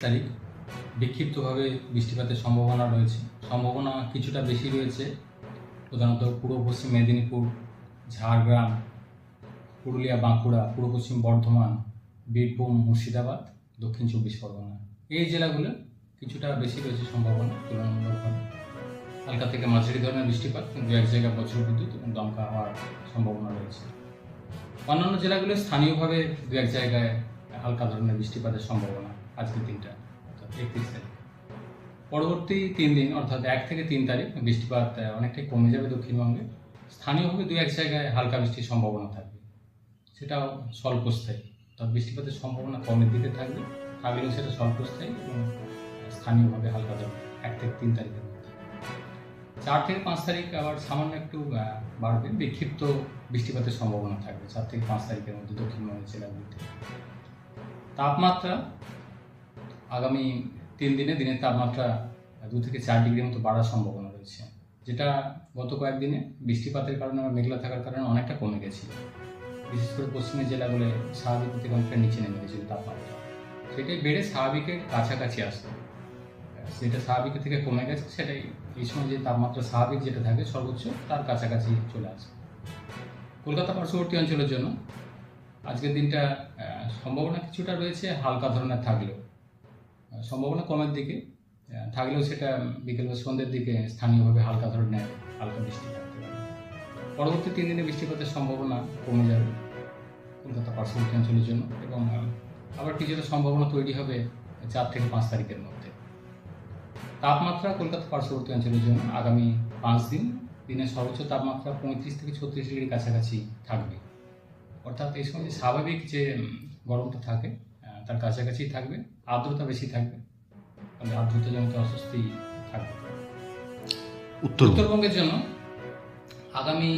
তারিখ বিক্ষিপ্তভাবে বৃষ্টিপাতের সম্ভাবনা রয়েছে। সম্ভাবনা কিছুটা বেশি রয়েছে প্রধানত পূর্ব পশ্চিম মেদিনীপুর, ঝাড়গ্রাম, পুরুলিয়া, বাঁকুড়া, পূর্ব পশ্চিম বর্ধমান, বীরভূম, মুর্শিদাবাদ, দক্ষিণ চব্বিশ পরগনা। এই জেলাগুলো কিছুটা বেশি রয়েছে সম্ভাবনা তুলনামূলকভাবে। হালকা থেকে মাঝারি ধরনের বৃষ্টিপাত, কিন্তু এক জায়গায় বজ্রবিদ্যুৎ এবং দমকা হওয়ার সম্ভাবনা রয়েছে। অন্যান্য জেলাগুলো স্থানীয়ভাবে দু এক জায়গায় হালকা ধরনের বৃষ্টিপাতের সম্ভাবনা আজকের দিনটা, অর্থাৎ 31 তারিখ। পরবর্তী 3 দিন অর্থাৎ 1 থেকে 3 তারিখ বৃষ্টিপাত অনেকটাই কমে যাবে দক্ষিণবঙ্গে। স্থানীয়ভাবে দু এক জায়গায় হালকা বৃষ্টির সম্ভাবনা থাকবে, সেটাও স্বল্পস্থায়ী। অর্থাৎ বৃষ্টিপাতের সম্ভাবনা কমের দিকে থাকবে, থাকলেও সেটা স্বল্পস্থায়ী এবং স্থানীয়ভাবে হালকা ধরনের 1 থেকে 3 তারিখের মধ্যে। 4 থেকে 5 তারিখ আবার সামান্য একটু বাড়বে, বিক্ষিপ্ত বৃষ্টিপাতের সম্ভাবনা থাকবে 4 থেকে 5 তারিখের মধ্যে দক্ষিণবঙ্গের জেলাগুলিতে। তাপমাত্রা আগামী 3 দিনে দিনের তাপমাত্রা 2 থেকে 4 ডিগ্রির মতো বাড়ার সম্ভাবনা রয়েছে, যেটা গত কয়েকদিনে বৃষ্টিপাতের কারণে বা মেঘলা থাকার কারণে অনেকটা কমে গেছিল। বিশেষ করে পশ্চিমের জেলাগুলো স্বাভাবিকের থেকে অনেকটা নিচে নেমে গেছিল তাপমাত্রা, সেটাই বেড়ে স্বাভাবিকের কাছাকাছি আসতো। সেটা স্বাভাবিকের থেকে কমে গেছে, সেটাই এই সময় যে তাপমাত্রা স্বাভাবিক যেটা থাকে সর্বোচ্চ তার কাছাকাছি চলে আসে। কলকাতা পার্শ্ববর্তী অঞ্চলের জন্য আজকের দিনটা সম্ভাবনা কিছুটা রয়েছে হালকা ধরনের থাকলেও, সম্ভাবনা কমের দিকে থাকলেও সেটা বিকেল বা সন্ধ্যের দিকে স্থানীয়ভাবে হালকা ধরনের হালকা বৃষ্টি থাকতে পারে। পরবর্তী 3 দিনে বৃষ্টিপাতের সম্ভাবনা কমে যাবে কলকাতা পার্শ্ববর্তী অঞ্চলের জন্য, এবং আবার কিছুটা সম্ভাবনা তৈরি হবে 4 থেকে 5 তারিখের মধ্যে। তাপমাত্রা কলকাতা পার্শ্ববর্তী অঞ্চলের জন্য আগামী 5 দিন দিনের সর্বোচ্চ তাপমাত্রা 35 থেকে 36 ডিগ্রির কাছাকাছি থাকবে। অর্থাৎ এই সময় যে স্বাভাবিক যে গরমটা থাকে তার কাছাকাছি থাকবে, আর্দ্রতা বেশি থাকবে, মানে আর্দ্রতাজনিত অস্বস্তি থাকবে। উত্তরবঙ্গের জন্য আগামী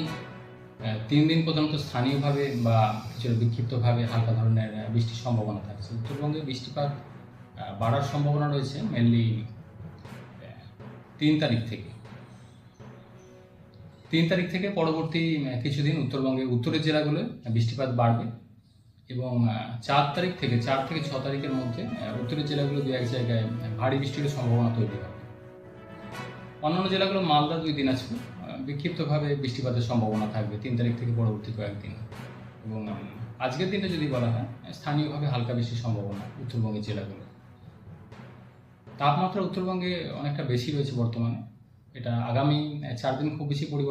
3 দিন পর্যন্ত স্থানীয়ভাবে বা কিছুটা বিক্ষিপ্তভাবে হালকা ধরনের বৃষ্টির সম্ভাবনা থাকছে। উত্তরবঙ্গে বৃষ্টিপাত বাড়ার সম্ভাবনা রয়েছে মেনলি 3 তারিখ থেকে। 3 তারিখ থেকে পরবর্তী কিছুদিন উত্তরবঙ্গে উত্তরের জেলাগুলোয় বৃষ্টিপাত বাড়বে, এবং 4 থেকে 6 তারিখের মধ্যে উত্তরের জেলাগুলো দু এক জায়গায় ভারী বৃষ্টির সম্ভাবনা তৈরি হবে। অন্যান্য জেলাগুলো মালদা, 2 দিনাজপুর বিক্ষিপ্তভাবে বৃষ্টিপাতের সম্ভাবনা থাকবে 3 তারিখ থেকে পরবর্তী কয়েকদিন। এবং আজকের দিনে যদি বলা হয় স্থানীয়ভাবে হালকা বৃষ্টির সম্ভাবনা উত্তরবঙ্গের জেলাগুলো। তাপমাত্রা উত্তরবঙ্গে অনেকটা বেশি রয়েছে বর্তমানে, এটা আগামী 4 দিন খুব বেশি পরিবর্তন